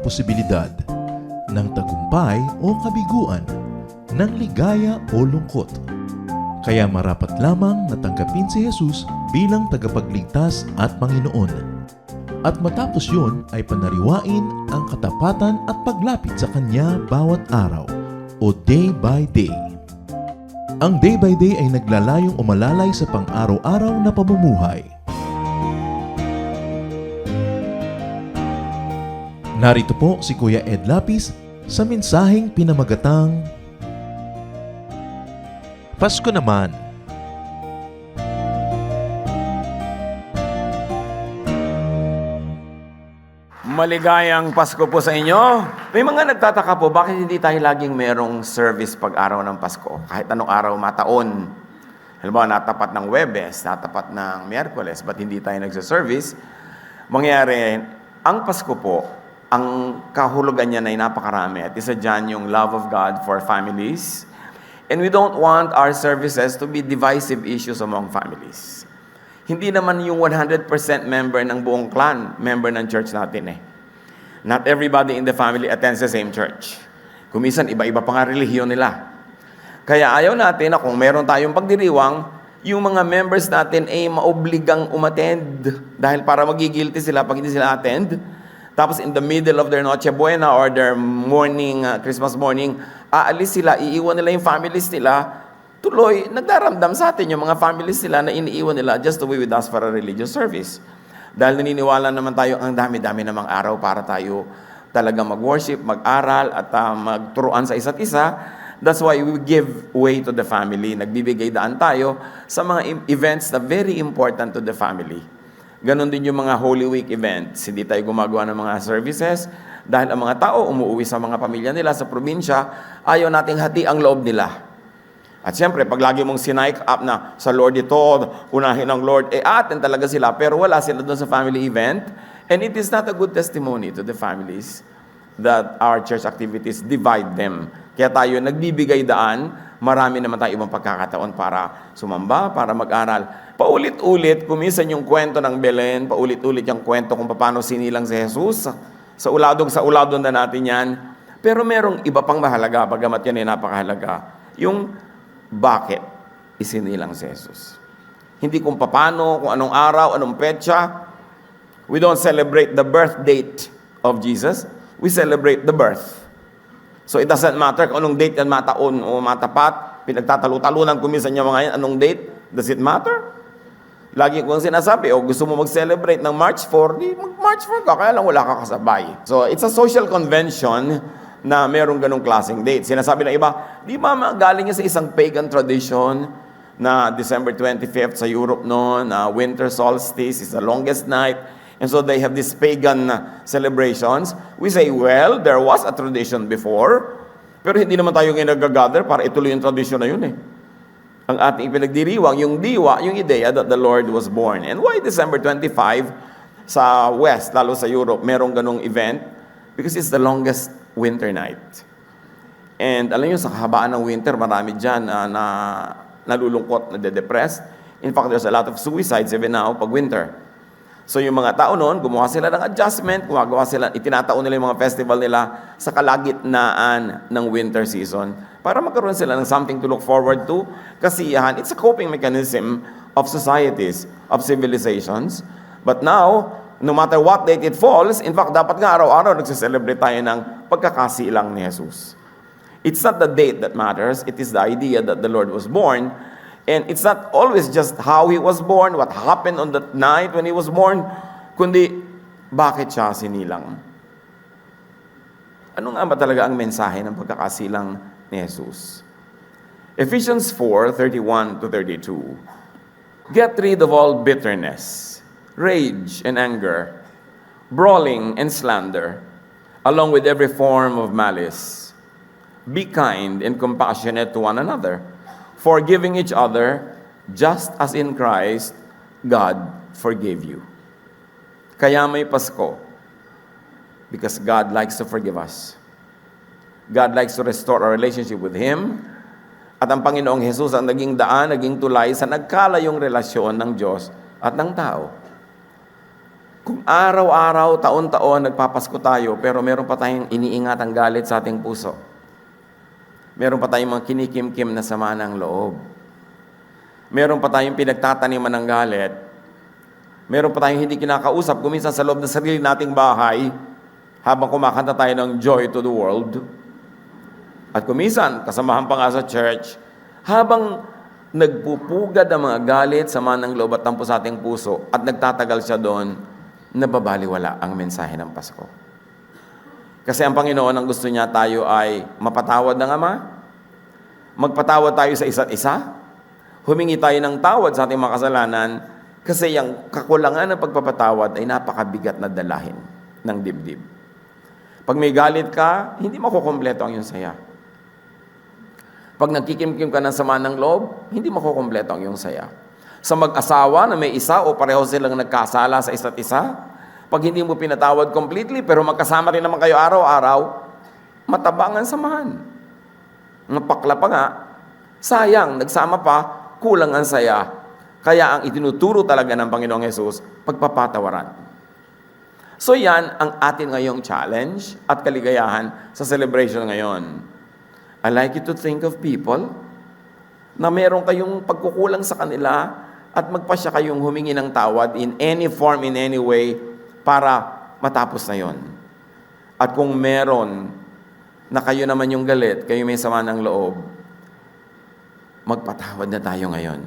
posibilidad ng tagumpay o kabiguan, ng ligaya o lungkot. Kaya marapat lamang na tanggapin si Jesus bilang tagapagligtas at Panginoon. At matapos yun ay panariwain ang katapatan at paglapit sa Kanya bawat araw o day by day. Ang day by day ay naglalayong umalalay sa pang-araw-araw na pamumuhay. Narito po si Kuya Ed Lapis sa mensaheng pinamagatang Pasko Naman. Maligayang Pasko po sa inyo. May mga nagtataka po, bakit hindi tayo laging merong service pag araw ng Pasko? Kahit anong araw mataon. Halimbawa, natapat ng Webes, natapat ng Miyerkules, ba't hindi tayo nagsa-service? Mangyari, ang Pasko po, ang kahulugan niya ay napakarami. At isa dyan yung love of God for families. And we don't want our services to be divisive issues among families. Hindi naman yung 100% member ng buong clan, member ng church natin eh. Not everybody in the family attends the same church. Kumisan, iba-iba pa nga relihiyon nila. Kaya ayaw natin na kung meron tayong pagdiriwang, yung mga members natin ay maobligang umattend. Dahil para magigilty sila pag hindi sila attend. Tapos in the middle of their Noche Buena or their morning, Christmas morning, aalis sila, iiwan nila yung families nila. Tuloy, nagdaramdam sa atin yung mga families nila na iniiwan nila just to be with us for a religious service. Dahil naniniwala naman tayo, ang dami-dami namang araw para tayo talaga mag-worship, mag-aral, at magturuan sa isa't isa. That's why we give way to the family. Nagbibigay daan tayo sa mga events na very important to the family. Ganon din yung mga Holy Week events. Hindi tayo gumagawa ng mga services dahil ang mga tao umuwi sa mga pamilya nila sa probinsya, ayaw nating hati ang loob nila. At siyempre, pag lagi mong sinike up na sa Lord ito, unahin ang Lord, atin talaga sila, pero wala sila doon sa family event. And it is not a good testimony to the families that our church activities divide them. Kaya tayo nagbibigay daan, marami naman tayo ibang pagkakataon para sumamba, para mag-aral. Paulit-ulit, kuminsan yung kwento ng Belen, paulit-ulit yung kwento kung paano sinilang si Jesus. Sa uladong na natin yan. Pero merong iba pang mahalaga, bagamat yan ay napakahalaga. Yung bakit isinilang si Jesus. Hindi kung paano, kung anong araw, anong petsa. We don't celebrate the birth date of Jesus. We celebrate the birth. So it doesn't matter kung anong date yan mataon o matapat. Pinagtatalo-talunan kuminsan niya mga yan, anong date? Does it matter? Lagi kong sinasabi, gusto mo mag-celebrate ng March 4, di mag-March 4 ka, kaya lang wala ka kasabay. So it's a social convention na merong ganong klaseng date. Sinasabi ng iba, di ba galing niya sa isang pagan tradition na December 25th sa Europe noon, winter solstice is the longest night, and so they have these pagan celebrations. We say, well, there was a tradition before, pero hindi naman tayo nag-gather para ituloy yung tradition na yun eh. Ang ating ipinagdiriwang, yung diwa, yung ideya that the Lord was born. And why December 25 sa West, lalo sa Europe, merong ganong event? Because it's the longest winter night. And alam niyo, sa kahabaan ng winter, marami dyan na nalulungkot, nade-depressed. In fact, there's a lot of suicides even now pag winter. So yung mga tao noon, gumawa sila ng adjustment, itinataon nila yung mga festival nila sa kalagitnaan ng winter season para magkaroon sila ng something to look forward to. Kasiyahan, it's a coping mechanism of societies, of civilizations. But now, no matter what date it falls, in fact, dapat nga araw-araw nagsiselebrate tayo ng pagkakasilang ni Jesus. It's not the date that matters, it is the idea that the Lord was born. And it's not always just how He was born, what happened on that night when He was born, kundi bakit siya sinilang. Ano nga ba talaga ang mensahe ng pagkakasilang ni Jesus? Ephesians 4:31-32. Get rid of all bitterness, rage and anger, brawling and slander, along with every form of malice. Be kind and compassionate to one another, forgiving each other, just as in Christ, God forgave you. Kaya may Pasko, because God likes to forgive us. God likes to restore our relationship with Him, at ang Panginoong Jesus ang naging daan, naging tulay sa nagkalayong relasyon ng Diyos at ng tao. Kung araw-araw, taon-taon, nagpapasko tayo, pero meron pa tayong iniingatang galit sa ating puso. Meron pa tayong mga kinikim-kim na sama ng loob. Meron pa tayong pinagtataniman ng galit. Meron pa tayong hindi kinakausap, kuminsan sa loob ng sarili nating bahay, habang kumakanta tayo ng Joy to the World. At kuminsan, kasamahan pa nga sa church, habang nagpupugad ang mga galit, sama ng loob at tampo sa ating puso, at nagtatagal siya doon, nababaliwala ang mensahe ng Pasko. Kasi ang Panginoon, ang gusto niya tayo ay mapatawad ng Ama, magpatawad tayo sa isa't isa, humingi tayo ng tawad sa ating mga kasalanan, kasi yung kakulangan ng pagpapatawad ay napakabigat na dalahin ng dibdib. Pag may galit ka, hindi makukompleto ang iyong saya. Pag nagkikimkim ka ng sama ng loob, hindi makukompleto ang iyong saya. Sa mag-asawa na may isa o pareho silang nagkasala sa isa't isa, pag hindi mo pinatawad completely, pero magkasama rin naman kayo araw-araw, matabang ang samahan. Napakla pa nga, sayang, nagsama pa, kulang ang saya. Kaya ang itinuturo talaga ng Panginoong Hesus, pagpapatawaran. So yan ang atin ngayong challenge at kaligayahan sa celebration ngayon. I like you to think of people na meron kayong pagkukulang sa kanila at magpasya kayong humingi ng tawad in any form, in any way, para matapos na yon. At kung meron na kayo naman yung galit, kayo may sama ng loob, magpatawad na tayo ngayon.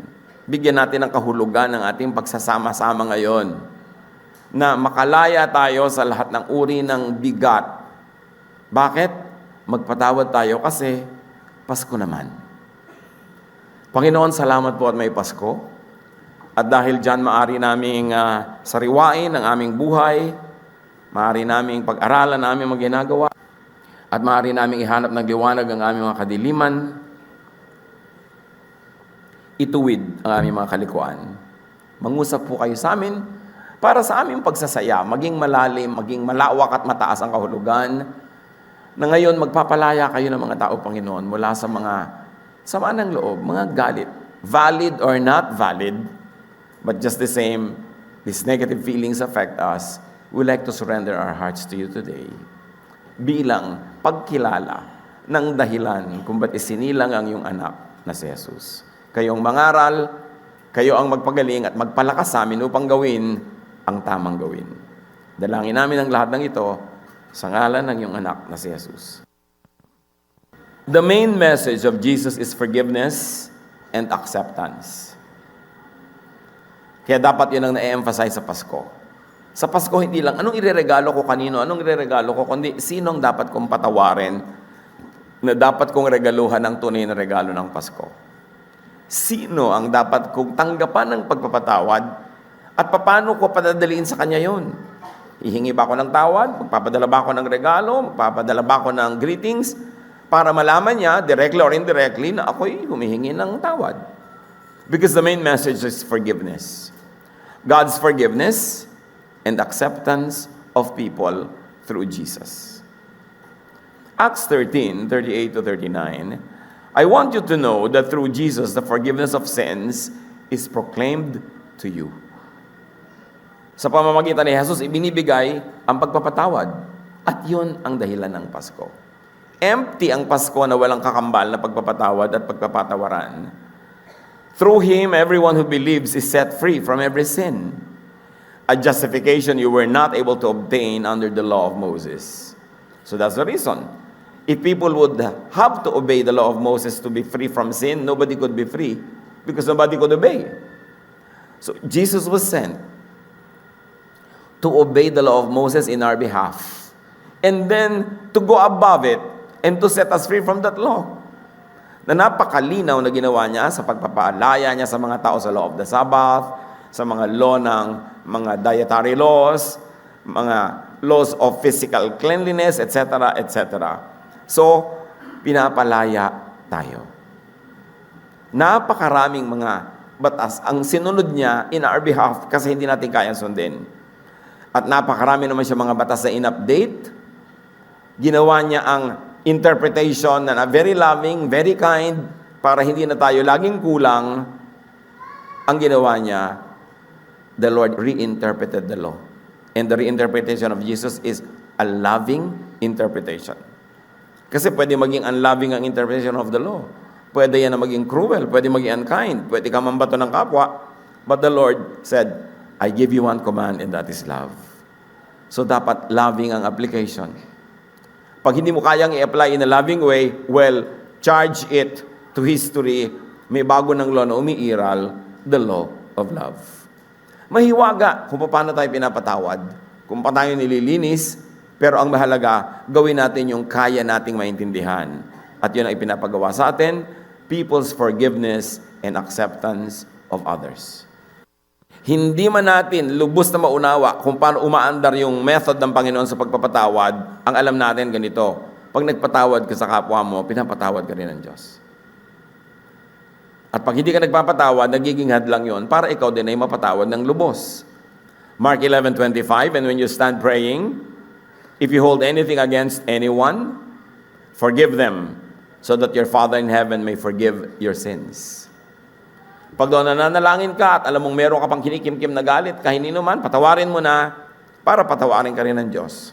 Bigyan natin ng kahulugan ng ating pagsasama-sama ngayon na makalaya tayo sa lahat ng uri ng bigat. Bakit? Magpatawad tayo kasi Pasko naman. Panginoon, salamat po at may Pasko. At dahil dyan, maaari naming sariwain ang aming buhay, maaari naming pag-aralan ang aming mga ginagawa, at maaari naming ihanap ng liwanag ang aming mga kadiliman, ituwid ang aming mga kalikuan. Mangusap po kayo sa amin para sa aming pagsasaya, maging malalim, maging malawak at mataas ang kahulugan, na ngayon magpapalaya kayo ng mga tao, Panginoon, mula sa mga sama ng loob, mga galit, valid or not valid, but just the same, these negative feelings affect us. We like to surrender our hearts to you today. Bilang pagkilala ng dahilan kung ba't isinilang ang iyong anak na si Jesus. Kayong mangaral, kayo ang magpagaling at magpalakas sa amin upang gawin ang tamang gawin. Dalangin namin ang lahat ng ito sa ngalan ng iyong anak na si Jesus. The main message of Jesus is forgiveness and acceptance. Kaya dapat yun ang na-emphasize sa Pasko. Sa Pasko, hindi lang, anong ireregalo ko kanino, anong ireregalo ko, kundi sinong dapat kong patawarin na dapat kong regaluhan ng tunay na regalo ng Pasko. Sino ang dapat kong tanggapan ng pagpapatawad at paano ko padadaliin sa kanya yun? Hihingi ba ako ng tawad? Magpapadala ba ako ng regalo? Magpapadala ba ako ng greetings? Para malaman niya, directly or indirectly, na ako'y humihingi ng tawad. Because the main message is forgiveness. God's forgiveness and acceptance of people through Jesus. Acts 13:38-39. I want you to know that through Jesus, the forgiveness of sins is proclaimed to you. Sa pamamagitan ni Jesus, ibinibigay ang pagpapatawad. At yun ang dahilan ng Pasko. Empty ang Pasko na walang kakambal na pagpapatawad at pagpapatawaran. Through Him, everyone who believes is set free from every sin. A justification you were not able to obtain under the law of Moses. So that's the reason. If people would have to obey the law of Moses to be free from sin, nobody could be free because nobody could obey. So Jesus was sent to obey the law of Moses in our behalf. And then to go above it and to set us free from that law. Na napakalinaw na ginawa niya sa pagpapaalaya niya sa mga tao sa law of the Sabbath, sa mga law ng mga dietary laws, mga laws of physical cleanliness, etc., etc. So, pinapalaya tayo. Napakaraming mga batas ang sinunod niya in our behalf kasi hindi natin kayang sundin. At napakarami naman siya mga batas na in-update. Ginawa niya ang interpretation na very loving, very kind, para hindi na tayo laging kulang. Ang ginawa niya, the Lord reinterpreted the law And the reinterpretation of Jesus is a loving interpretation. Kasi pwede maging unloving ang interpretation of the law. Pwede yan na maging cruel, pwede maging unkind, pwede ka mambato ng kapwa. But the Lord said, I give you one command and that is love. So dapat loving ang application. Pag hindi mo kayang i-apply in a loving way, well, charge it to history. May bago ng law na umiiral, the law of love. Mahiwaga kung paano tayo pinapatawad, kung paano tayo nililinis, pero ang mahalaga, gawin natin yung kaya nating maintindihan. At yun ang ipinapagawa sa atin, people's forgiveness and acceptance of others. Hindi man natin lubos na maunawa kung paano umaandar yung method ng Panginoon sa pagpapatawad, ang alam natin ganito, pag nagpatawad ka sa kapwa mo, pinapatawad ka rin ng Diyos. At pag hindi ka nagpapatawad, nagiging hadlang yon para ikaw din ay mapatawad ng lubos. Mark 11:25, and when you stand praying, if you hold anything against anyone, forgive them, so that your Father in heaven may forgive your sins. Pag doon nananalangin ka at alam mong meron ka pang kinikimkim na galit, kahinin man, patawarin mo na para patawarin ka rin ng Diyos.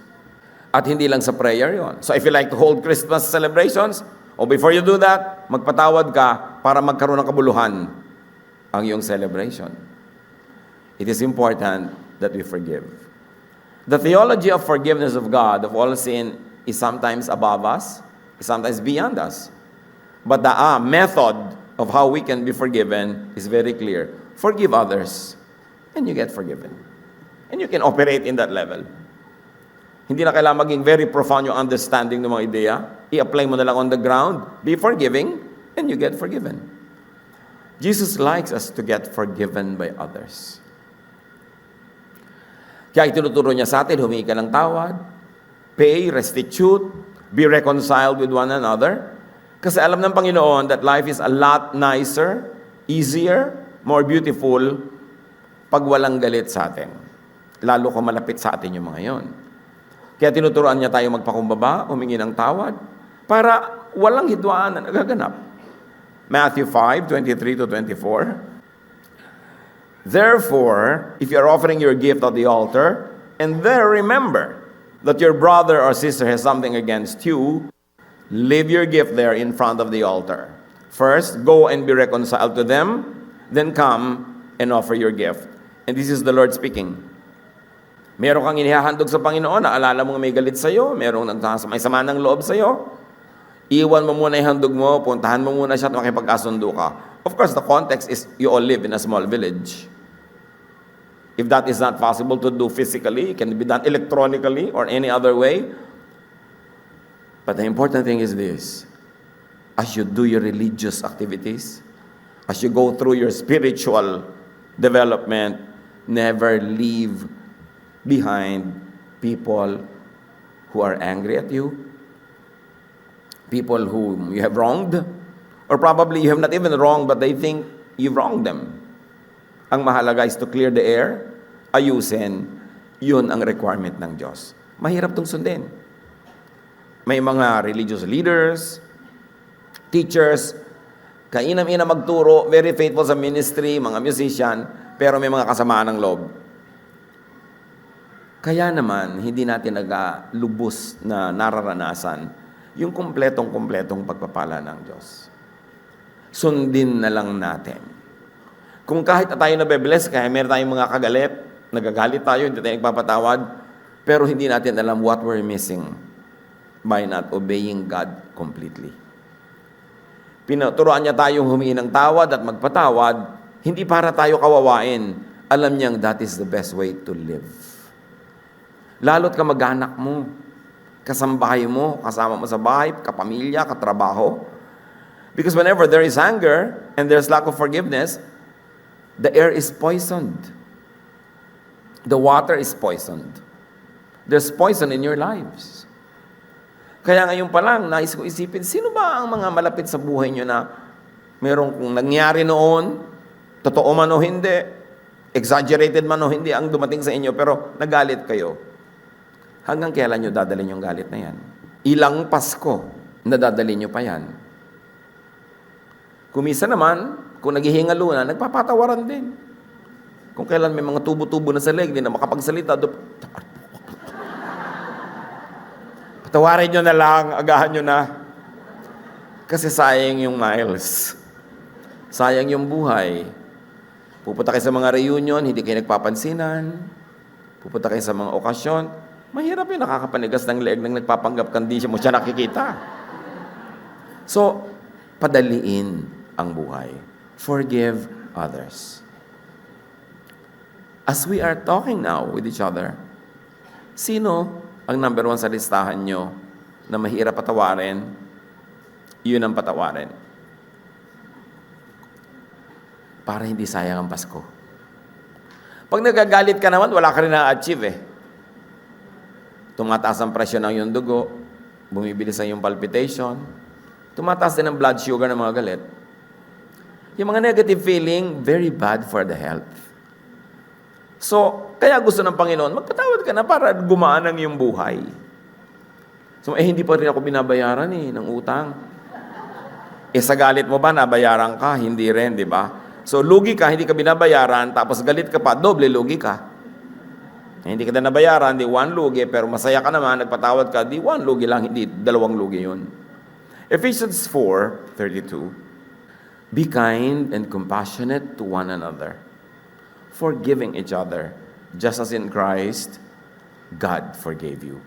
At hindi lang sa prayer yon. So if you like to hold Christmas celebrations, or before you do that, magpatawad ka para magkaroon ng kabuluhan ang iyong celebration. It is important that we forgive. The theology of forgiveness of God of all sin is sometimes above us, is sometimes beyond us. But the method of how we can be forgiven is very clear. Forgive others, and you get forgiven. And you can operate in that level. Hindi na kailangan maging very profound yung understanding ng mga ideya. I-apply mo na lang on the ground. Be forgiving, and you get forgiven. Jesus likes us to get forgiven by others. Kaya itinuturo niya sa atin, humingi ka ng tawad, pay, restitute, be reconciled with one another. Kasi alam ng Panginoon that life is a lot nicer, easier, more beautiful pag walang galit sa atin. Lalo kung malapit sa atin yung mga yon. Kaya tinuturuan niya tayo magpakumbaba, humingi ng tawad, para walang hidwaan na nagaganap. Matthew 5:23-24. Therefore, if you are offering your gift at the altar, and there remember that your brother or sister has something against you, leave your gift there in front of the altar. First, go and be reconciled to them, then come and offer your gift. And this is the Lord speaking. Meron kang inihahandog sa Panginoon, naalala mong may galit sa'yo, merong may sama ng loob sa'yo, iwan mo muna yung handog mo, puntahan mo muna siya at makipag-asundo ka. Of course, the context is you all live in a small village. If that is not possible to do physically, it can be done electronically or any other way. But the important thing is this. As you do your religious activities, as you go through your spiritual development, never leave behind people who are angry at you, people whom you have wronged, or probably you have not even wronged but they think you've wronged them. Ang mahalaga is to clear the air, ayusin, yun ang requirement ng Diyos. Mahirap itong sundin. May mga religious leaders, teachers, kainam-inam magturo, very faithful sa ministry, mga musician, pero may mga kasamaan ng loob. Kaya naman, hindi natin nagalubos na nararanasan yung kumpletong pagpapala ng Diyos. Sundin na lang natin. Kung kahit na tayo nabe-bless, kaya meron tayong mga kagalit, nagagalit tayo, hindi tayo nagpapatawad, pero hindi natin alam what we're missing by not obeying God completely. Pinuturoan niya tayong humingi ng tawad at magpatawad, hindi para tayo kawawain. Alam niyang that is the best way to live. Lalo't kamag-anak mo, kasambahay mo, kasama mo sa bahay, kapamilya, katrabaho. Because whenever there is anger and there's lack of forgiveness, the air is poisoned. The water is poisoned. There's poison in your lives. Kaya ngayon pa lang, nais ko isipin, sino ba ang mga malapit sa buhay nyo na merong kung nangyari noon, totoo man o hindi, exaggerated man o hindi ang dumating sa inyo, pero nagalit kayo. Hanggang kailan nyo dadalhin yung galit na yan? Ilang Pasko na dadalhin nyo pa yan? Kumisa naman, kung naghihingalo na, nagpapatawaran din. Kung kailan may mga tubo-tubo na sa leg, hindi na makapagsalita. Patawarin nyo na lang, agahan nyo na. Kasi sayang yung miles. Sayang yung buhay. Pupunta kayo sa mga reunion, hindi kayo nagpapansinan. Pupunta kayo sa mga okasyon. Mahirap yung nakakapanigas ng leeg nang nagpapanggap kandi mo siya nakikita. So, padaliin ang buhay. Forgive others. As we are talking now with each other, sino ang number 1 sa listahan nyo na mahirap patawarin? Yun ang patawarin. Para hindi sayang ang Pasko. Pag nagagalit ka naman, wala ka rin na-achieve eh. Tumataas ang presyon ng iyong dugo, bumibilis ang iyong palpitation, tumataas din ang blood sugar ng mga galit. Yung mga negative feeling, very bad for the health. So, kaya gusto ng Panginoon, magpatawad ka na para gumaan ang iyong buhay. So, hindi pa rin ako binabayaran ng utang. Sa galit mo ba, nabayaran ka? Hindi rin, di ba? So, lugi ka, hindi ka binabayaran, tapos galit ka pa, doble lugi ka. Hindi ka na nabayaran, di 1 lugi, pero masaya ka naman, nagpatawad ka, di 1 lugi lang, hindi 2 lugi yun. Ephesians 4:32, be kind and compassionate to one another, forgiving each other, just as in Christ, God forgave you.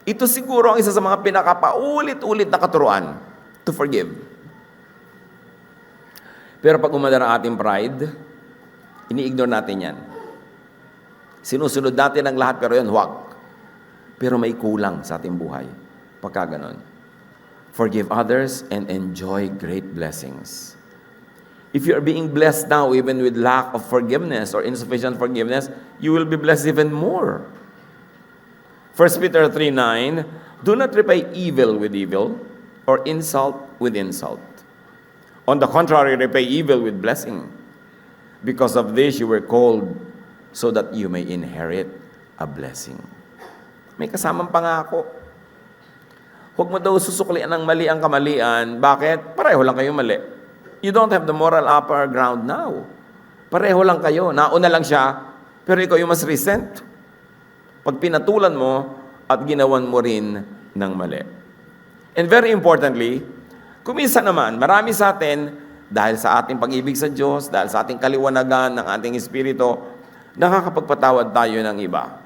Ito siguro ang isa sa mga pinakapaulit-ulit na katuruan, to forgive. Pero pag umadar ang ating pride, ini-ignore natin yan. Sinusunod natin ang lahat, pero yun, huwag. Pero may kulang sa ating buhay. Pagka ganon. Forgive others and enjoy great blessings. If you are being blessed now, even with lack of forgiveness or insufficient forgiveness, you will be blessed even more. 1 Peter 3:9, do not repay evil with evil or insult with insult. On the contrary, repay evil with blessing. Because of this you were called, so that you may inherit a blessing. May kasamang pangako. Huwag mo daw susuklian ng mali ang kamalian. Bakit? Pareho lang kayo mali. You don't have the moral upper ground now. Pareho lang kayo. Nauna lang siya, pero ikaw yung mas recent. Pag pinatulan mo at ginawan mo rin ng mali. And very importantly, kumisa naman, marami sa atin, dahil sa ating pag-ibig sa Diyos, dahil sa ating kaliwanagan ng ating espiritu, nakakapagpatawad tayo ng iba.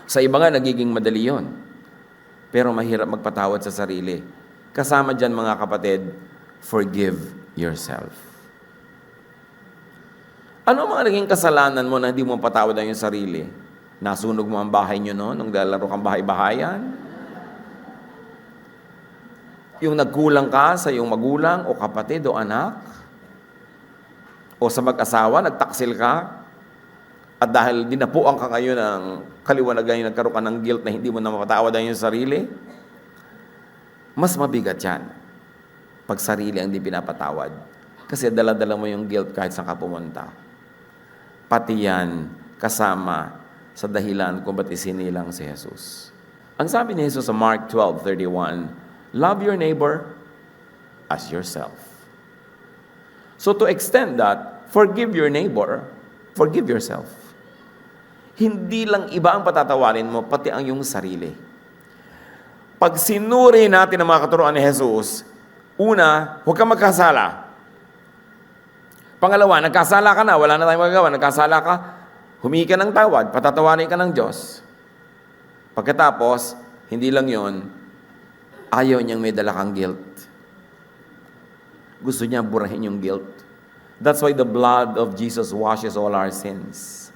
Sa iba nga, nagiging madali yun. Pero mahirap magpatawad sa sarili. Kasama dyan, mga kapatid, forgive yourself. Ano ang mga naging kasalanan mo na hindi mo patawad ang iyong sarili? Nasunog mo ang bahay nyo noon, nung lalaro kang bahay-bahayan? Yung nagkulang ka sa iyong magulang o kapatid o anak? O sa mag-asawa, nagtaksil ka? At dahil dinapuan ka ngayon ng kaliwanagan, nagkaroon ka ng guilt na hindi mo na mapatawad ang iyong sarili, mas mabigat yan pag sarili ang di pinapatawad. Kasi dala-dala mo yung guilt kahit saan ka pumunta. Pati yan kasama sa dahilan kung ba't isinilang si Jesus. Ang sabi ni Jesus sa Mark 12:31, love your neighbor as yourself. So to extend that, forgive your neighbor, forgive yourself. Hindi lang iba ang patatawarin mo, pati ang iyong sarili. Pag sinuri natin ang mga katuruan ni Jesus, una, huwag kang magkasala. Pangalawa, nagkasala ka na, wala na tayong magagawa, nagkasala ka, humingi ka ng tawad, patatawarin ka ng Diyos. Pagkatapos, hindi lang yon, ayaw niyang may dala kang guilt. Gusto niya burahin yung guilt. That's why the blood of Jesus washes all our sins.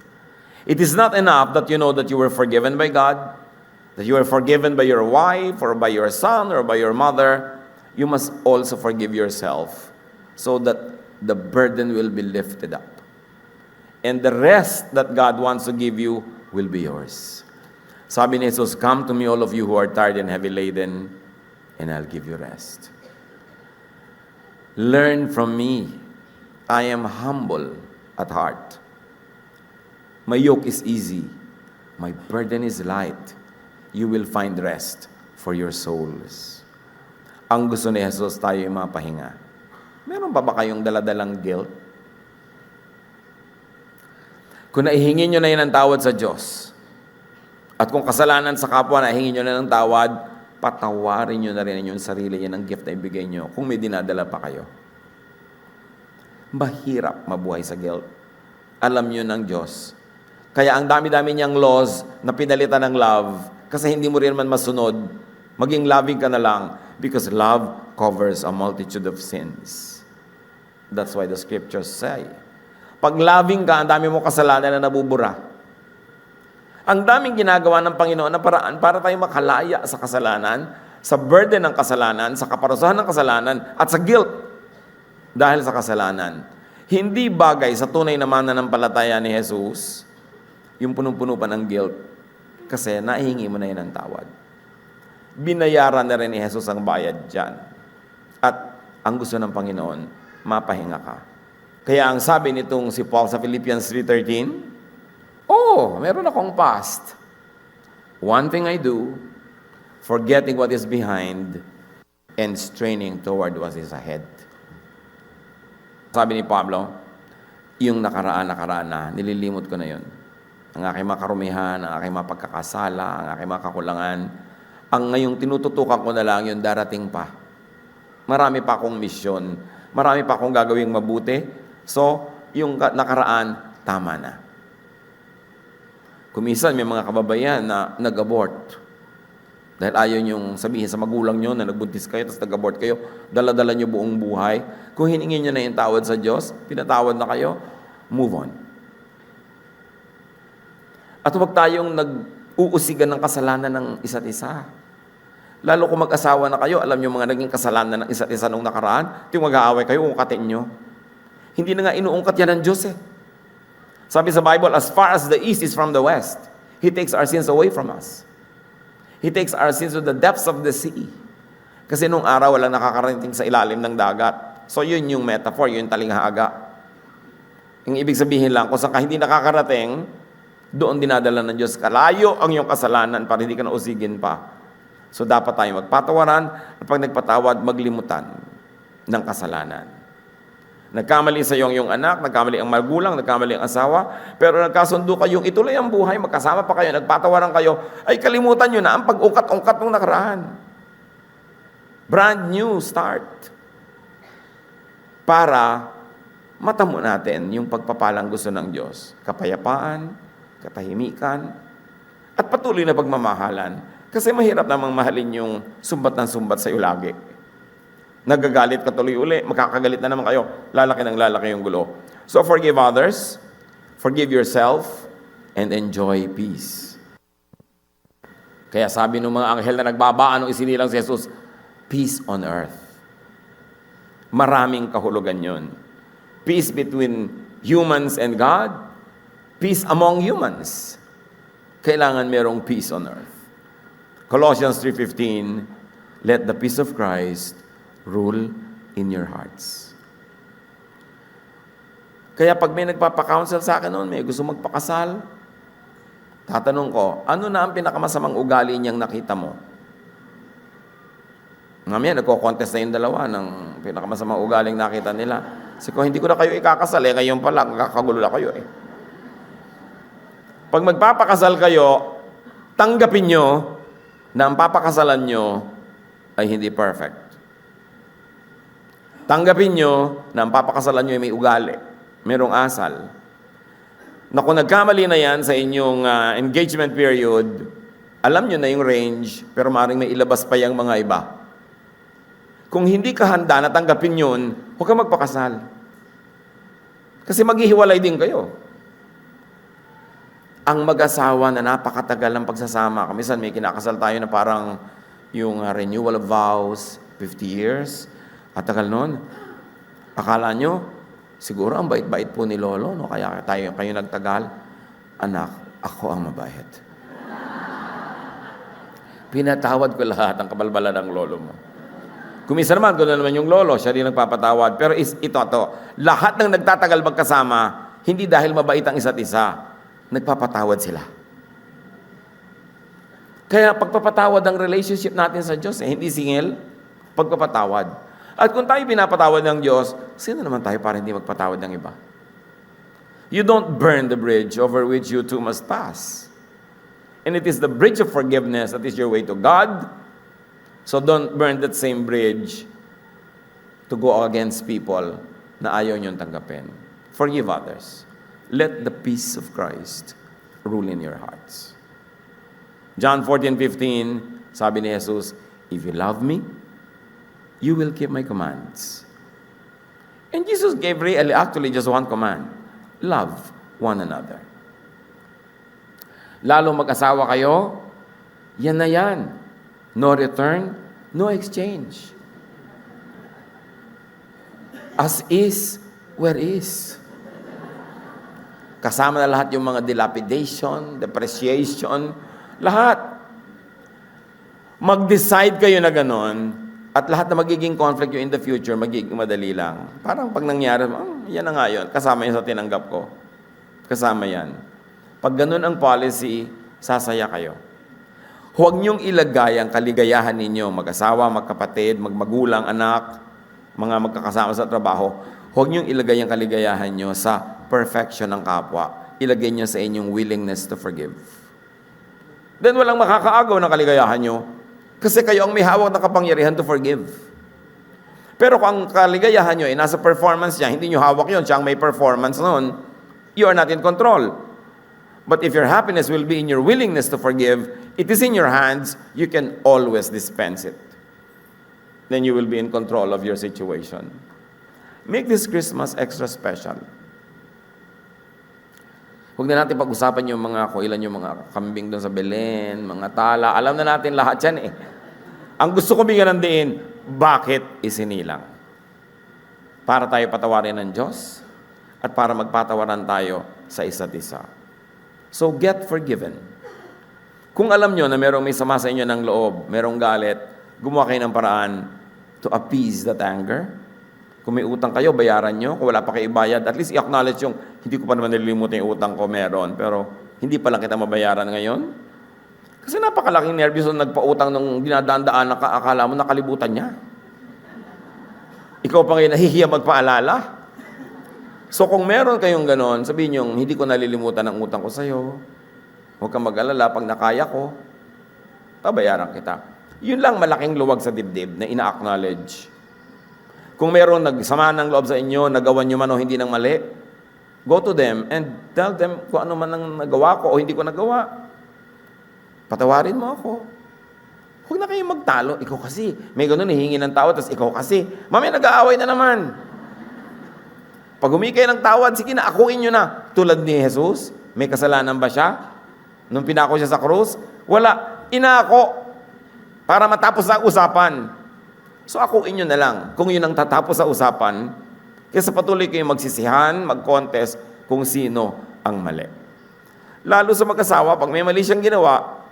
It is not enough that you know that you were forgiven by God, that you were forgiven by your wife, or by your son, or by your mother. You must also forgive yourself so that the burden will be lifted up. And the rest that God wants to give you will be yours. Sabi ni Jesus, come to me all of you who are tired and heavy laden, and I'll give you rest. Learn from me. I am humble at heart. My yoke is easy. My burden is light. You will find rest for your souls. Ang gusto ni Jesus tayo yung mapahinga. Meron pa ba kayong daladalang guilt? Kung naihingin nyo na yun ang tawad sa Diyos, at kung kasalanan sa kapwa, naihingin nyo na ng tawad, patawarin nyo na rin yung sarili. Yan ang gift na ibigay nyo kung may dinadala pa kayo. Mahirap mabuhay sa guilt. Alam nyo ng Diyos. Kaya ang dami-dami niyang laws na pinalitan ng love, kasi hindi mo rin man masunod, maging loving ka na lang, because love covers a multitude of sins. That's why the scriptures say, pag loving ka, ang dami mo kasalanan na nabubura. Ang daming ginagawa ng Panginoon na paraan para tayo makalaya sa kasalanan, sa burden ng kasalanan, sa kaparusahan ng kasalanan, at sa guilt dahil sa kasalanan. Hindi bagay sa tunay na mananampalataya ni Jesus yung punong-puno pa ng guilt kasi naihingi mo na yun ang tawad. Binayaran na rin ni Jesus ang bayad dyan. At ang gusto ng Panginoon, mapahinga ka. Kaya ang sabi nitong si Paul sa Philippians 3:13, meron akong past. One thing I do, forgetting what is behind and straining toward what is ahead. Sabi ni Pablo, yung nakaraan na, nililimot ko na yun. Ang aking mga karumihan, ang aking mga pagkakasala, ang aking mga kakulangan. Ang ngayong tinututukan ko na lang, yung darating pa. Marami pa akong misyon. Marami pa akong gagawing mabuti. So, yung nakaraan, tama na. Kumisan may mga kababayan na nag-abort. Dahil ayaw niyong sabihin sa magulang niyo na nagbuntis kayo, tapos nag-abort kayo, dala-dala niyo buong buhay. Kung hiningin niyo na yung tawad sa Diyos, pinatawad na kayo, move on. At huwag tayong nag-uusigan ng kasalanan ng isa't isa. Lalo kung mag-asawa na kayo, alam niyo mga naging kasalanan ng isa't isa nung nakaraan, yung mag-aaway kayo, ungkatin niyo. Hindi na nga inuungkat yan ng Diyos eh. Sabi sa Bible, as far as the east is from the west, He takes our sins away from us. He takes our sins to the depths of the sea. Kasi nung araw, walang nakakarating sa ilalim ng dagat. So yun yung metaphor, yun yung talinghaga. Yung ibig sabihin lang, kung saan ka hindi nakakarating, doon dinadala ng Diyos. Kalayo ang iyong kasalanan para hindi ka nausigin pa. So dapat tayo magpatawaran at pag nagpatawad, maglimutan ng kasalanan. Nagkamali sa iyong anak, nagkamali ang magulang, nagkamali ang asawa, pero nagkasundo kayong ituloy ang buhay, magkasama pa kayo, nagpatawaran kayo, ay kalimutan nyo na ang pag-ungkat-ungkat ng nakaraan. Brand new start. Para matamo natin yung pagpapalang gusto ng Diyos. Kapayapaan, katahimikan, at patuloy na pagmamahalan. Kasi mahirap namang mahalin yung sumbat ng sumbat sa iyo lagi. Nagagalit ka tuloy uli, makakagalit na naman kayo, lalaki ng lalaki yung gulo. So forgive others, forgive yourself, and enjoy peace. Kaya sabi ng mga anghel na nagbabaan nung isinilang si Jesus, peace on earth. Maraming kahulugan yun. Peace between humans and God, peace among humans. Kailangan merong peace on earth. Colossians 3:15, let the peace of Christ rule in your hearts. Kaya pag may nagpapakounsel sa akin noon, may gusto magpakasal, tatanong ko, ano na ang pinakamasamang ugali niyang nakita mo? Mamaya, nagko-contest na yung dalawa ng pinakamasamang ugaling nakita nila. Kasi kung hindi ko na kayo ikakasal, ngayon pala, kakagulo na kayo eh. Pag magpapakasal kayo, tanggapin nyo na ang papakasalan nyo ay hindi perfect. Tanggapin nyo na ang papakasalan nyo ay may ugali, merong asal. Na kung nagkamali na yan sa inyong engagement period, alam nyo na yung range, pero maaaring may ilabas pa yung mga iba. Kung hindi ka handa na tanggapin yun, huwag kang magpakasal. Kasi maghihiwalay din kayo. Ang mag-asawa na napakatagal ng pagsasama, kamisan may kinakasal tayo na parang yung renewal of vows, 50 years, at tagal nun. Akala nyo, siguro ang bait-bait po ni Lolo, no? Kaya kayo nagtagal. Anak, ako ang mabait. Pinatawad ko lahat ang kabalbalan ng Lolo mo. Kumisa naman, gano'n naman yung Lolo, siya rin nagpapatawad. Pero ito, lahat ng nagtatagal magkasama, hindi dahil mabait ang isa't isa, nagpapatawad sila. Kaya pagpapatawad ang relationship natin sa Diyos, hindi singil, pagpapatawad. At kung tayo pinapatawad ng Diyos, sino naman tayo para hindi magpatawad ng iba? You don't burn the bridge over which you two must pass. And it is the bridge of forgiveness that is your way to God. So don't burn that same bridge to go against people na ayaw niyong tanggapin. Forgive others. Let the peace of Christ rule in your hearts. John 14:15, sabi ni Jesus, if you love me, you will keep my commands. And Jesus gave really actually just one command. Love one another. Lalo mag-asawa kayo, yan na yan. No return, no exchange. As is, where is. Kasama na lahat yung mga dilapidation, depreciation, lahat. Mag-decide kayo na ganon, at lahat na magiging conflict yung in the future, magiging madali lang. Parang pag nangyari, yan na nga yun, kasama yun sa tinanggap ko. Kasama yan. Pag ganon ang policy, sasaya kayo. Huwag niyong ilagay ang kaligayahan ninyo, mag-asawa, magkapatid, magmagulang, anak, mga magkakasama sa trabaho. Huwag niyong ilagay ang kaligayahan niyo sa perfection ng kapwa. Ilagay niyo sa inyong willingness to forgive. Then walang makakaagaw ng kaligayahan niyo kasi kayo ang may hawak na kapangyarihan to forgive. Pero kung ang kaligayahan niyo ay nasa performance niya, hindi niyo hawak yun, siya ang may performance noon, you are not in control. But if your happiness will be in your willingness to forgive, it is in your hands, you can always dispense it. Then you will be in control of your situation. Make this Christmas extra special. Huwag na natin pag-usapan yung mga, kung ilan yung mga kambing doon sa Belen, mga tala. Alam na natin lahat yan eh. Ang gusto ko bigyan ng diin, bakit isinilang? Para tayo patawarin ng Diyos at para magpatawaran tayo sa isa't isa. So get forgiven. Kung alam nyo na merong may sama sa inyo ng loob, merong galit, gumawa kayo ng paraan to appease that anger. Kung may utang kayo, bayaran nyo. Kung wala pa kayo ibayad, at least i-acknowledge yung, hindi ko pa naman nililimutan yung utang ko, meron. Pero hindi pa lang kita mabayaran ngayon. Kasi napakalaking nervyos nung nagpautang nung dinadaan-daan na akala mo nakalibutan niya. Ikaw pa ngayon nahihiya magpaalala. So kung meron kayong ganon, sabihin nyo, hindi ko nalilimutan ang utang ko sa'yo. Huwag kang mag-alala, pag nakaya ko, pabayaran kita. Yun lang malaking luwag sa dibdib na ina-acknowledge. Kung meron nagsama ng loob sa inyo, nagawan nyo man o hindi ng mali, go to them and tell them kung ano man ang nagawa ko o hindi ko nagawa. Patawarin mo ako. Huwag na kayong magtalo. Ikaw kasi, may ganun, hihingi ng tawad, tapos ikaw kasi, mamaya nag-aaway na naman. Pag humingi kayo ng tawad, sige na, akuin nyo na. Tulad ni Jesus, may kasalanan ba siya? Nung pinako siya sa krus? Wala. Inako. Para matapos na usapan. So akuin nyo na lang. Kung yun ang tatapos sa usapan, kaysa patuloy kayong magsisihan, mag-contest kung sino ang mali. Lalo sa mag-asawa, pag may mali siyang ginawa,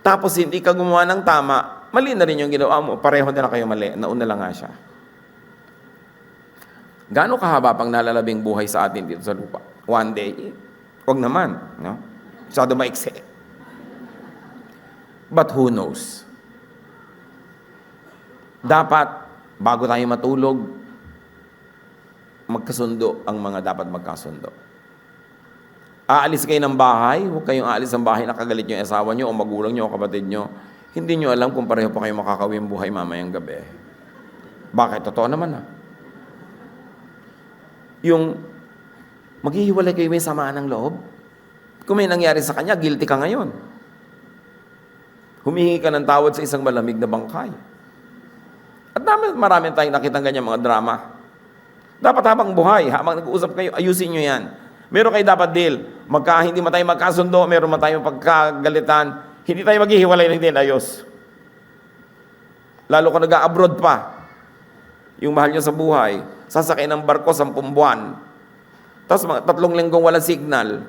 tapos hindi ka gumawa ng tama, mali na rin yung ginawa mo. Pareho na lang kayo mali. Nauna lang nga siya. Gaano kahaba pang nalalabing buhay sa atin dito sa lupa? One day? Huwag naman. No? Masyado maiksi. But who knows? Dapat, bago tayo matulog, magkasundo ang mga dapat magkasundo. Aalis kayo ng bahay, huwag kayong aalis ng bahay nakagalit yung asawa nyo o magulang nyo o kapatid nyo. Hindi nyo alam kung pareho pa kayo makakawin buhay mamayang gabi. Bakit? Totoo naman Yung maghihiwalay kayo may samaan ng loob. Kung may nangyari sa kanya, guilty ka ngayon. Humihingi ka ng tawad sa isang malamig na bangkay. At marami tayong nakitang ganyan mga drama. Dapat habang buhay, habang nag-uusap kayo, ayusin nyo yan. Meron kayo dapat deal. Hindi man tayo magkasundo, meron man tayong pagkagalitan, hindi tayo maghihiwalay ng hindi ayos. Lalo kung nag-abroad pa, yung mahal nyo sa buhay, sasakay ng barko 10 buwan. Tapos 3 linggong walang signal.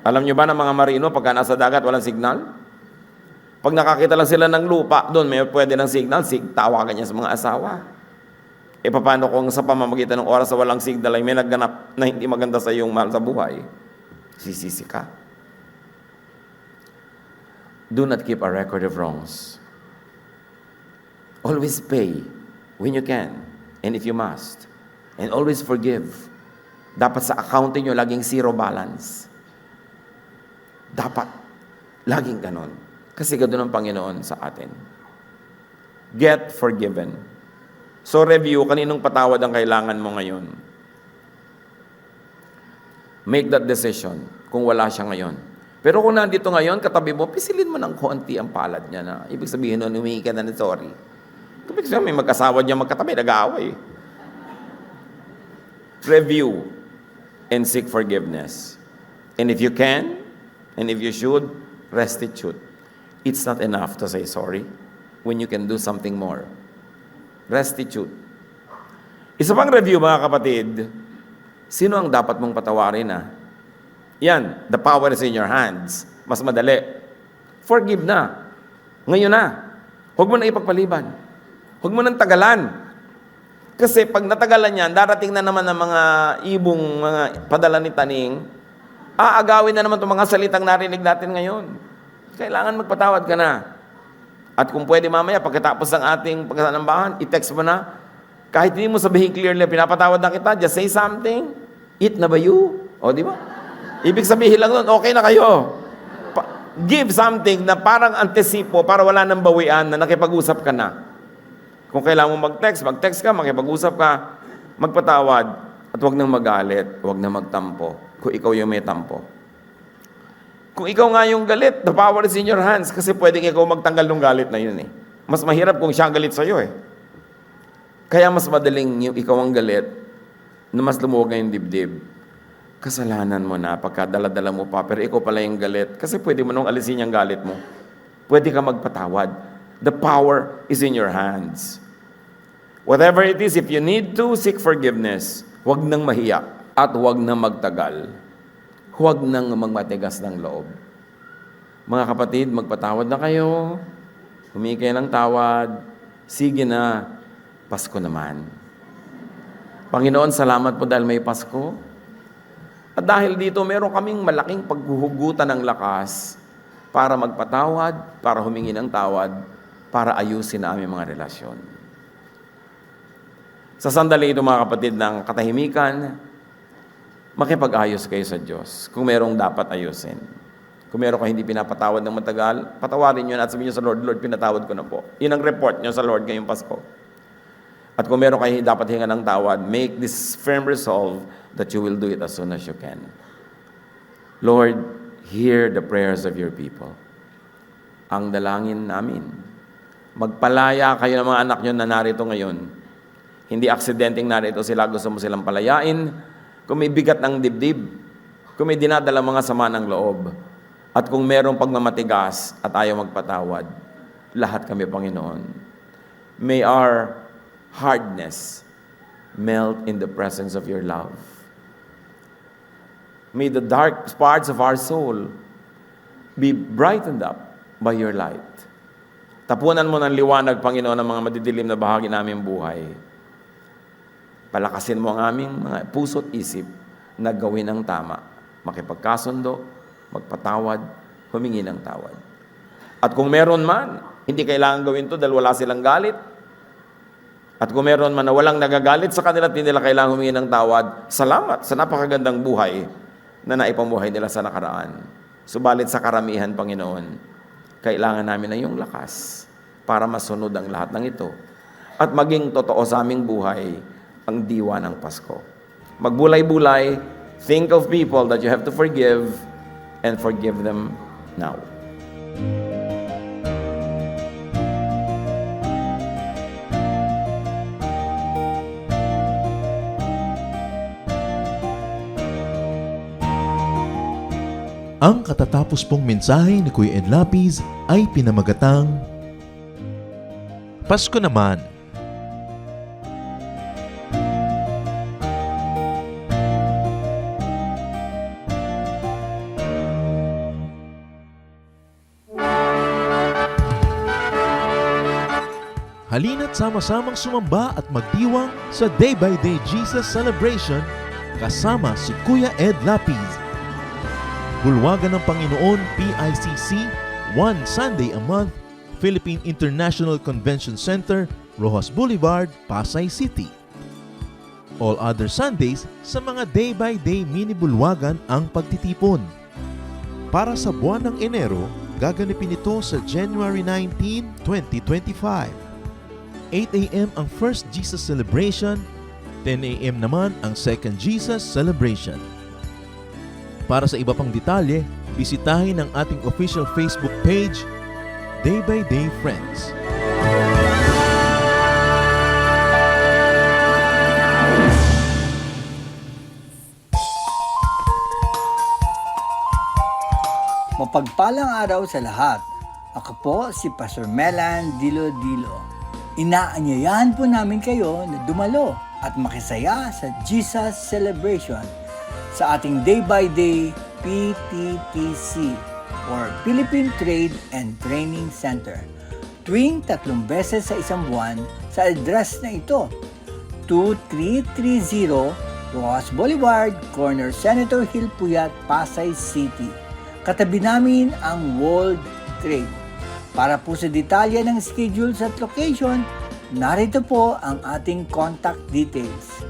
Alam nyo ba ng mga marino, pagka nasa dagat, walang signal? Pag nakakita lang sila ng lupa, doon may pwede ng signal, tawagan niya sa mga asawa. E paano kung sa pamamagitan ng oras sa walang signal ay may nagganap na hindi maganda sa iyong mahal sa buhay? Sisisi ka. Do not keep a record of wrongs. Always pay when you can and if you must. And always forgive Dapat sa accounting nyo, laging zero balance. Dapat. Laging ganon. Kasi ganoon ang Panginoon sa atin. Get forgiven. So review, kaninong patawad ang kailangan mo ngayon? Make that decision kung wala siya ngayon. Pero kung nandito ngayon, katabi mo, pisilin mo ng konti ang palad niya na ibig sabihin nun, humingi ka na ng sorry. Ibig sabihin, may magkasawa niya magkatabi, nag-aaway. Review and seek forgiveness. And if you can, and if you should, restitute. It's not enough to say sorry when you can do something more. Restitute. Isa pang review, mga kapatid, sino ang dapat mong patawarin na? Yan, the power is in your hands. Mas madali. Forgive na. Ngayon na. Huwag mo na ipagpaliban. Huwag mo nang tagalan. Kasi pag natagalan yan, darating na naman ng mga ibong, mga padala ni Taning, aagawin na naman itong mga salitang narinig natin ngayon. Kailangan magpatawad ka na. At kung pwede mamaya, pagkatapos ng ating pagkasanambahan, i-text mo na, kahit hindi mo sabihin clearly, pinapatawad na kita, just say something. Eat na ba you? O, di ba? Ibig sabihin lang nun, okay na kayo. Give something na parang antisipo para wala nang bawian na nakipag-usap ka na. Kung kailangan mo mag-text ka, makipag-usap ka, magpatawad, at huwag nang magalit, huwag nang magtampo, kung ikaw yung may tampo. Kung ikaw nga yung galit, the power is in your hands, kasi pwedeng ikaw magtanggal ng galit na yun eh. Mas mahirap kung siya galit sa'yo eh. Kaya mas madaling yung ikaw ang galit, na mas lumuwag na yung dibdib. Kasalanan mo na, pagkadala-dala mo pa, pero ikaw pala yung galit. Kasi pwede mo nung alisin yung galit mo. Pwede ka magpatawad. The power is in your hands. Whatever it is, if you need to seek forgiveness, huwag nang mahiya at huwag nang magtagal. Huwag nang magmatigas ng loob. Mga kapatid, magpatawad na kayo. Humingi kayo ng tawad. Sige na, Pasko naman. Panginoon, salamat po dahil may Pasko. At dahil dito, meron kaming malaking paghuhugutan ng lakas para magpatawad, para humingi ng tawad, para ayusin na aming mga relasyon. Sa sandali ito, mga kapatid, ng katahimikan, makipag-ayos kayo sa Diyos kung merong dapat ayusin. Kung meron ka hindi pinapatawad ng matagal, patawarin nyo at sabihin nyo sa Lord, Lord, pinatawad ko na po. Yun ang report nyo sa Lord ngayong Pasko. At kung meron kayo dapat hinga ng tawad, make this firm resolve that you will do it as soon as you can. Lord, hear the prayers of your people. Ang dalangin namin, magpalaya kayo ng mga anak nyo na narito ngayon. Hindi aksidenteng narito sila, gusto mo silang palayain. Kung may bigat ng dibdib, kung may dinadala mga sama ng loob, at kung merong pagmamatigas at ayaw magpatawad, lahat kami, Panginoon. May our hardness melt in the presence of your love. May the dark parts of our soul be brightened up by your light. Tapunan mo ng liwanag, Panginoon, ang mga madidilim na bahagi naming buhay. Palakasin mo ang aming mga puso't isip na gawin ang tama. Makipagkasundo, magpatawad, humingi ng tawad. At kung meron man, hindi kailangan gawin to dahil wala silang galit. At kung meron man na walang nagagalit sa kanila at hindi nila kailangan humingi ng tawad, salamat sa napakagandang buhay na naipamuhay nila sa nakaraan. Subalit sa karamihan, Panginoon, kailangan namin na yung lakas para masunod ang lahat ng ito at maging totoo sa aming buhay ang diwa ng Pasko. Magbulay-bulay, think of people that you have to forgive and forgive them now. Ang katatapos pong mensahe ni Kuya Ed Lapiz ay pinamagatang Pasko naman. Halina't sama-samang sumamba at magdiwang sa Day by Day Jesus Celebration kasama si Kuya Ed Lapiz. Bulwagan ng Panginoon, PICC, one Sunday a month, Philippine International Convention Center, Rojas Boulevard, Pasay City. all other Sundays sa mga day-by-day mini-bulwagan ang pagtitipon. Para sa buwan ng Enero, gaganapin ito sa January 19, 2025. 8 a.m. ang First Jesus Celebration, 10 a.m. naman ang Second Jesus Celebration. Para sa iba pang detalye, bisitahin ang ating official Facebook page, Day by Day Friends. Mapagpalang araw sa lahat. Ako po si Pastor Melan Dilo-Dilo. Inaanyayahan po namin kayo na dumalo at makisaya sa Jesus Celebration sa ating day-by-day PTTC or Philippine Trade and Training Center tuwing 3 beses sa isang buwan sa address na ito, 2330 Rojas Boulevard, corner Senator Hill Puyat, Pasay City. Katabi namin ang World Trade. Para po sa detalye ng schedules at location, narito po ang ating contact details.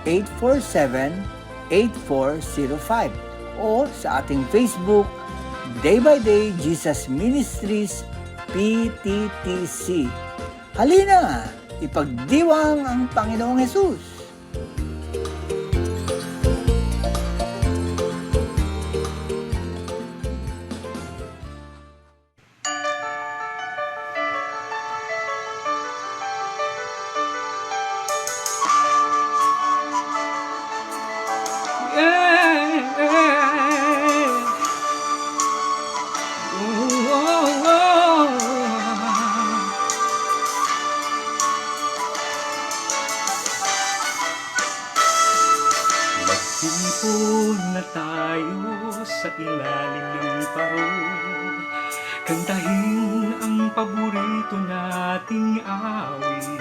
0917-847-8405 o sa ating Facebook, Day by Day Jesus Ministries PTTC. Halina, ipagdiwang ang Panginoong Hesus! Magtipon na tayo sa ilalim ng paro, kantahin ang paborito nating awit.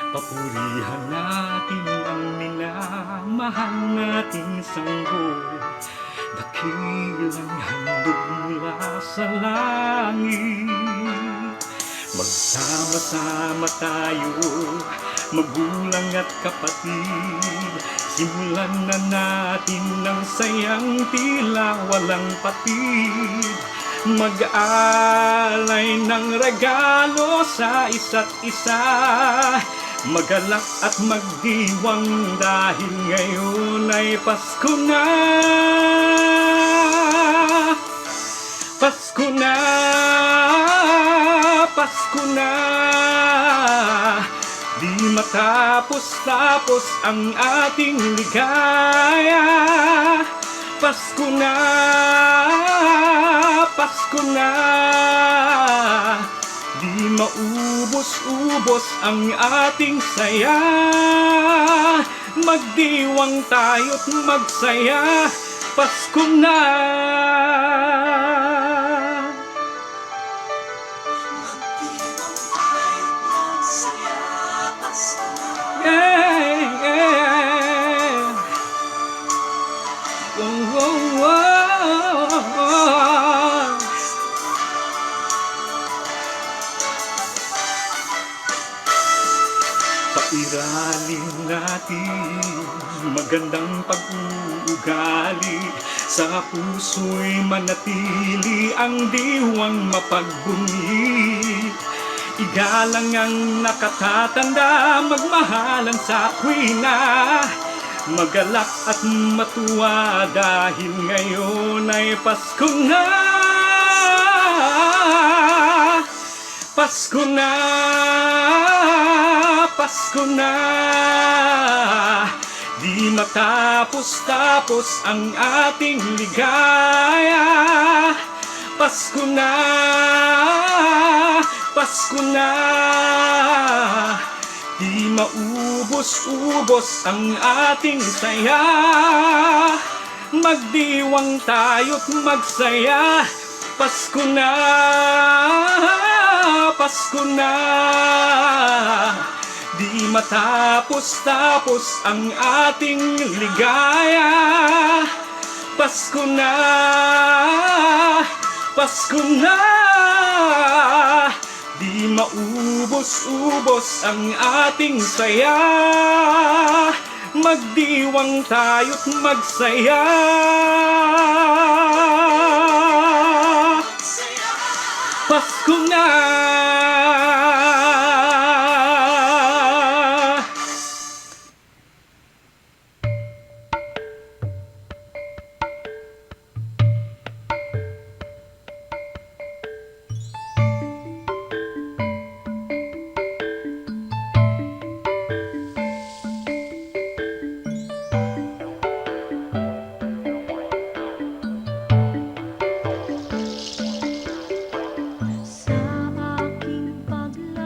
Papurihan natin ang minamahal nating sanggol, dakilang handog mula sa langit. Magsama-sama tayo, magulang at kapatid, simulan na natin ng sayang tila walang patid. Mag-alay ng regalo sa isa't isa, magalak at magdiwang dahil ngayon ay Pasko na. Pasko na, Pasko na, di matapos-tapos ang ating ligaya. Pasko na, Pasko na, di maubos-ubos ang ating saya. Magdiwang tayo't magsaya, Pasko na. Pairalin natin magandang pag-uugali, sa puso'y manatili ang diwang mapagbunyi. Igalang ang nakatatanda, magmahalan sa kwina, magalak at matuwa dahil ngayon ay Pasko na. Pasko na, Pasko na, di matapos-tapos ang ating ligaya. Pasko na, Pasko na, di maubos-ubos ang ating saya. Magdiwang tayo't magsaya, Pasko na, Pasko na, di matapos-tapos ang ating ligaya. Pasko na, Pasko na, di maubos ubos-ubos ang ating saya. Magdiwang tayo't magsaya. Pasko na! Sa aking paglalakbay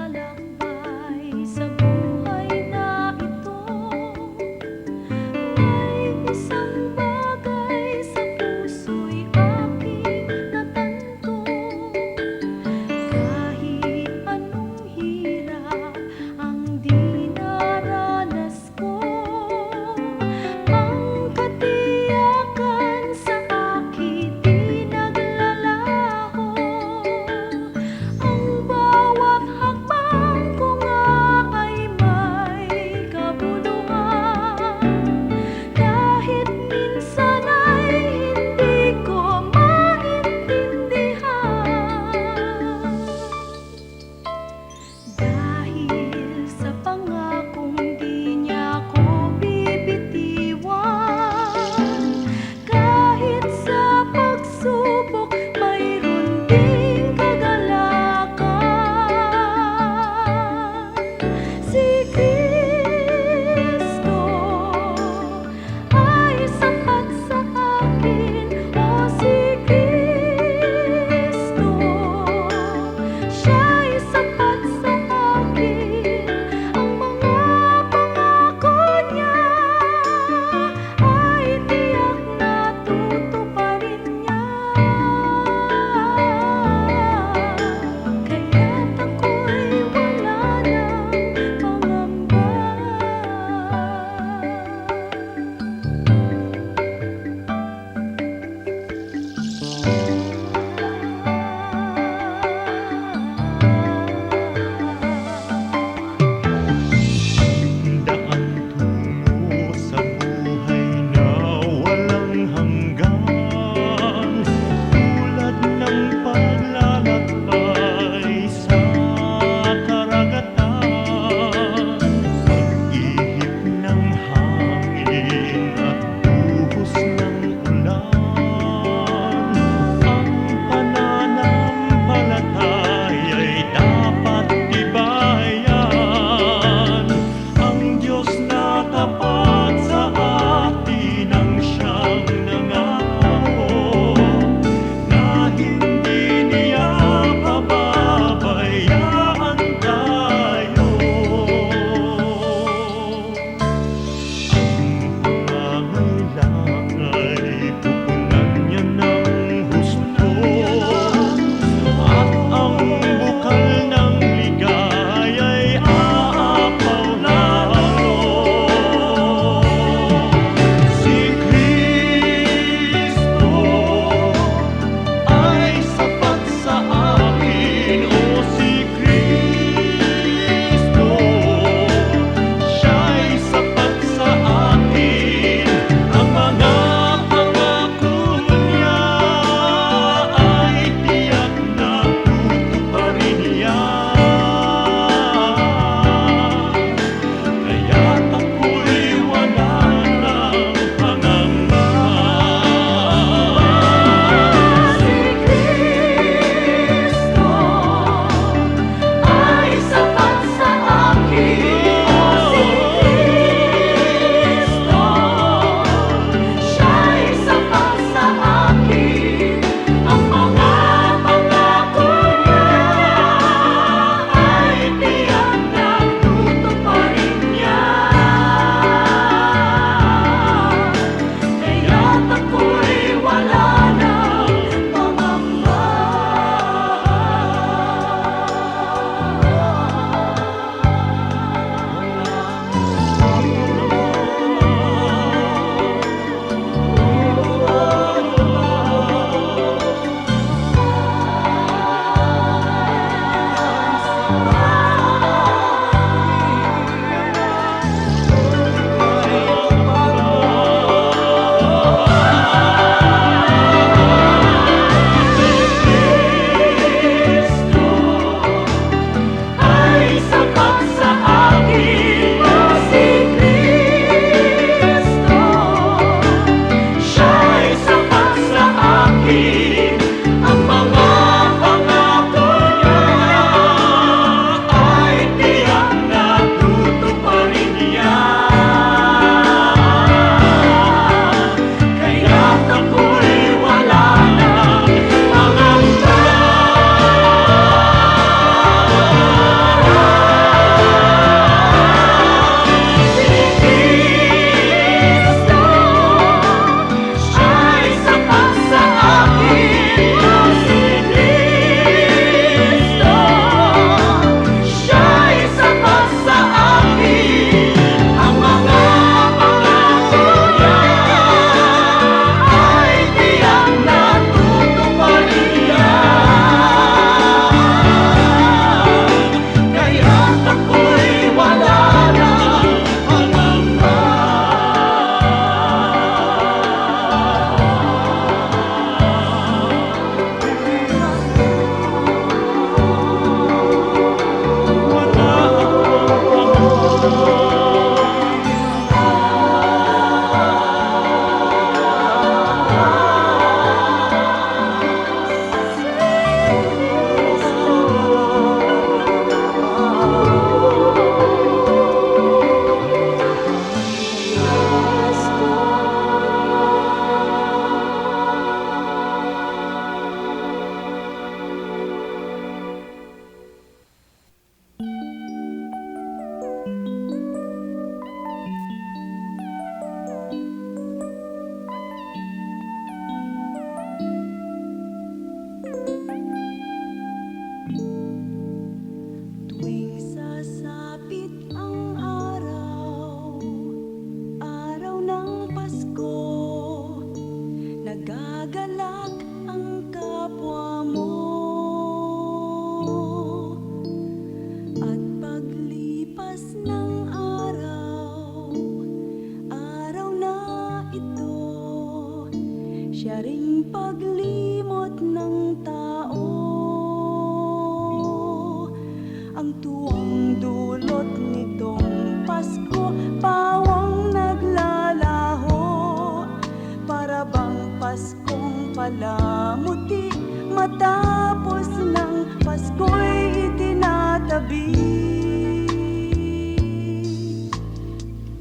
gabi.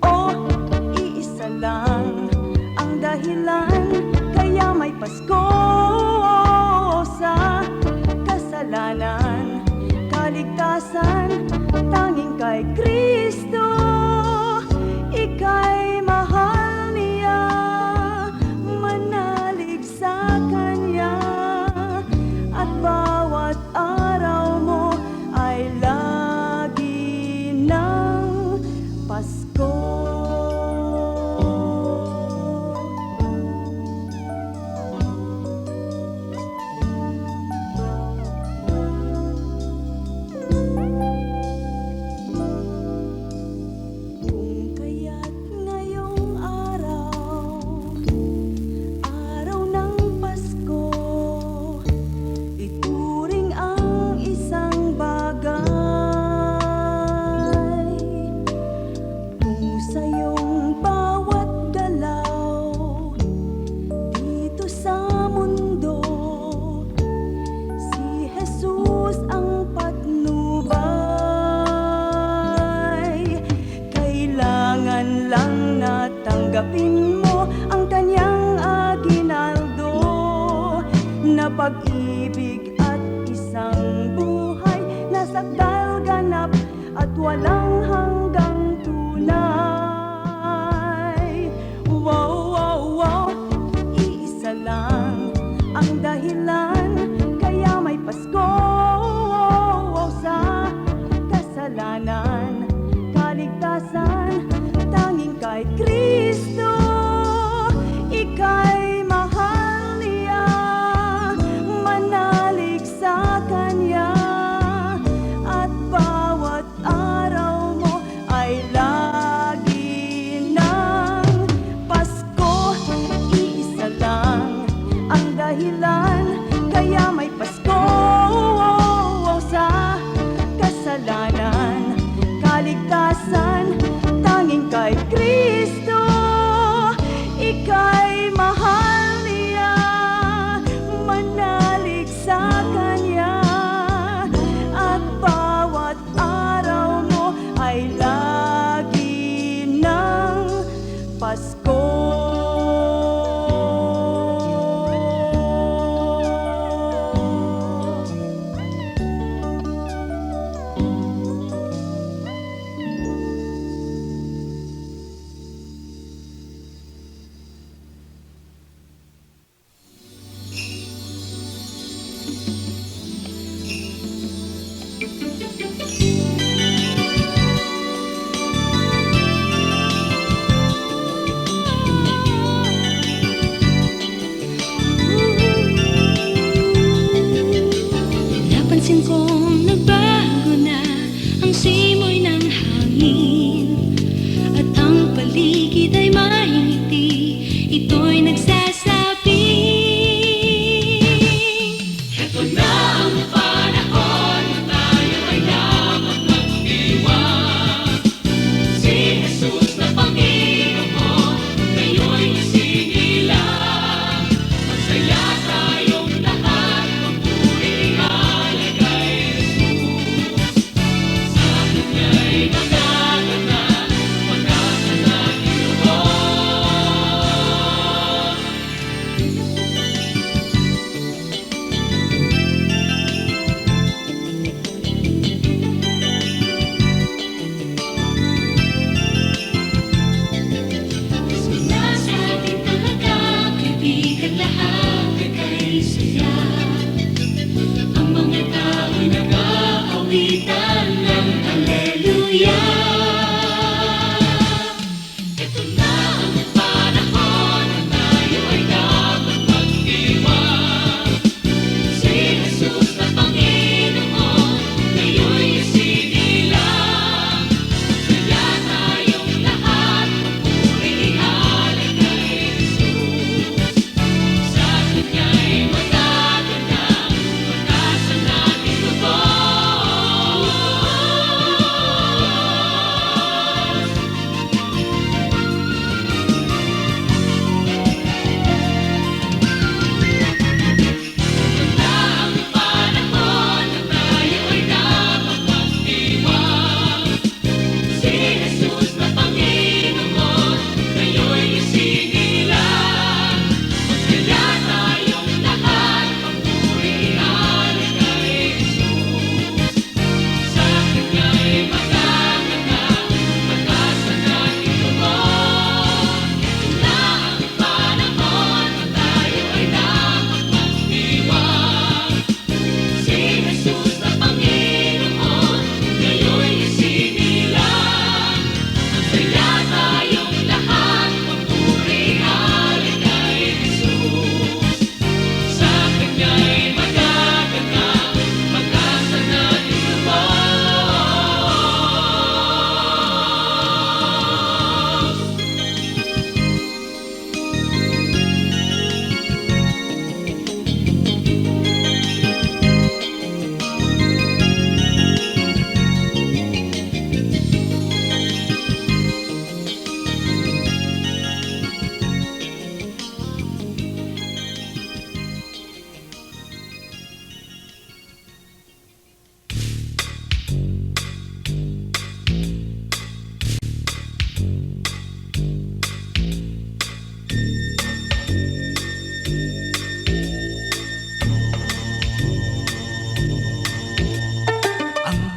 O iisa lang ang dahilan kaya may Pasko sa kasalanan, kaligtasan, tanging kay Kristo. Ika'y mahal niya, manalig sa Kanya, at bawat araw mo ay lagi ng Pasko. Kung kaya't ngayong araw, araw ng Pasko, ituring ang isang bagay. Kung sa iyong bawat galaw dito sa mundo, si Jesus ang patnubay. Kailangan lang na tanggapin mo ang kanyang aginaldo na pag-ibig at isang buhay na sakdal ganap at walang hanggang tunay. Wow, wow, wow, iisa lang ang dahilan kaya may Pasko sa kasalanan, kaligtasan, tanging kay Kristo. Ika'y mahal niya, manalig sa Kanya, at bawat araw mo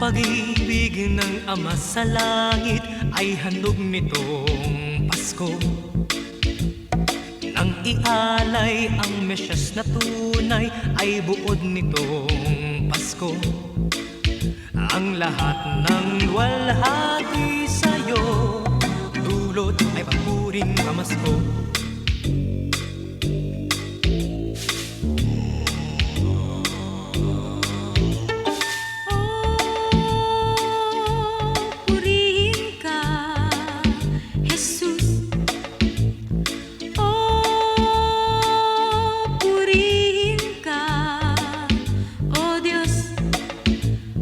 pag-ibig ng Ama sa langit ay handog nitong Pasko. Nang ialay ang mesyas na tunay ay buod nitong Pasko. Ang lahat ng luwalhati sa'yo, dulot ay papuring pamasko. Purihin ka, Jesus. Purihin ka, O Diyos.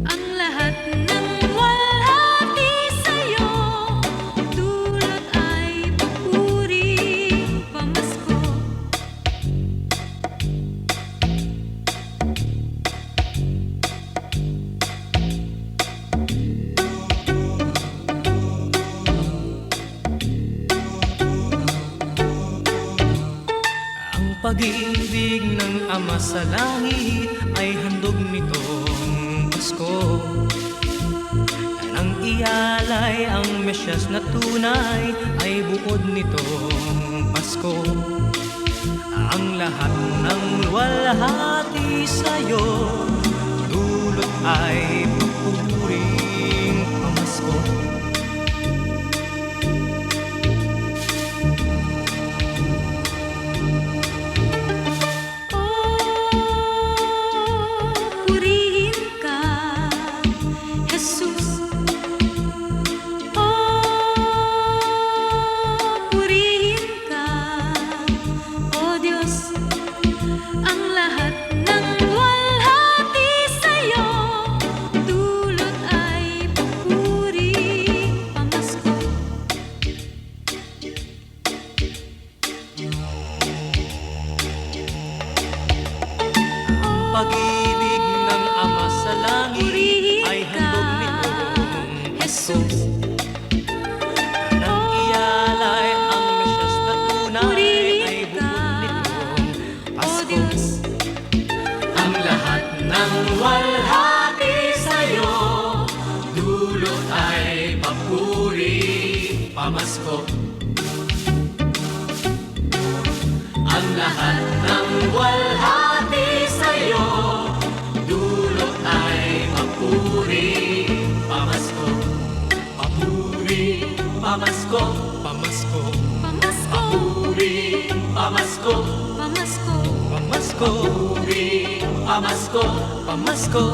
Ang lahat ng walhati sa'yo, dulot ay papuring pamasko. Ang pag-ibig ng Ama sa langit ay handog nitong Pasko. Nang ialay ang mesyas na tunay ay buod nitong Pasko. Ang lahat ng luwalhati sa'yo, dulot ay papuring pamasko. Purihin ka, Jesus. Purihin ka, O Diyos. Ang lahat ng walhati sa'yo, dulot ay papuring pamasko. Pag-ibig ng Ama sa langit Purihin ay ka, handog nitong Pasko. Jesus. Nang ialay ang mesyas na tunay Purihin ay ka, buod nitong O Pasko. Diyos. Ang lahat ng walhati sa'yo, dulot ay papuri pamasko. Ang lahat ng walhati sa'yo, dulot ay papuri pamasko. Papuri pamasko, pamasko. Pamasko, Papuri pamasko, pamasko. pamasko. Papuri pamasko, pamasko.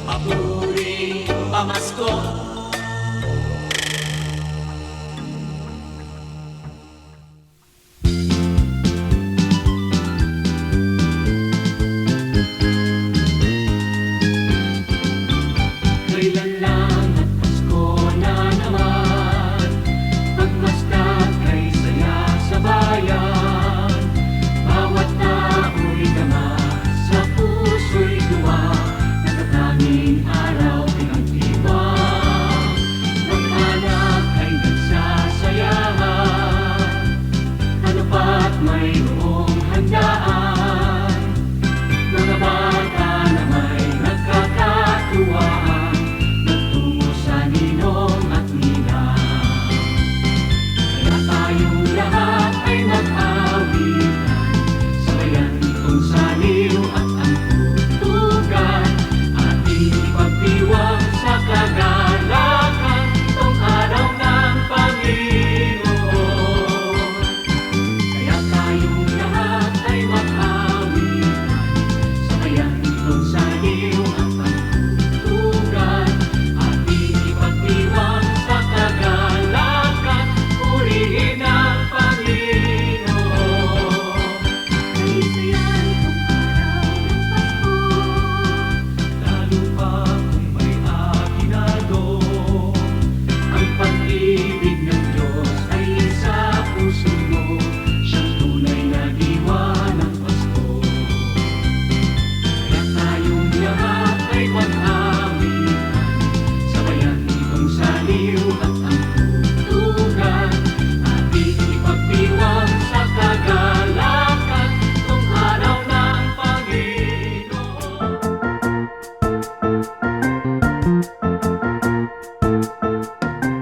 Papuri pamasko. Kailan lang at Pasko na naman, pagmasdan kay saya sa bayan. Bawat tao'y gama, sa puso'y duwa, natatanging araw pinagdiwan.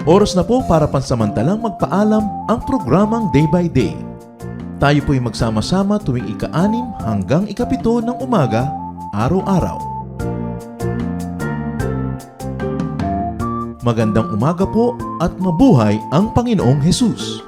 Oras na po para pansamantalang magpaalam ang programang Day by Day. Tayo po'y magsama-sama tuwing ika-6 hanggang ika-7 ng umaga, araw-araw. Magandang umaga po at mabuhay ang Panginoong Hesus!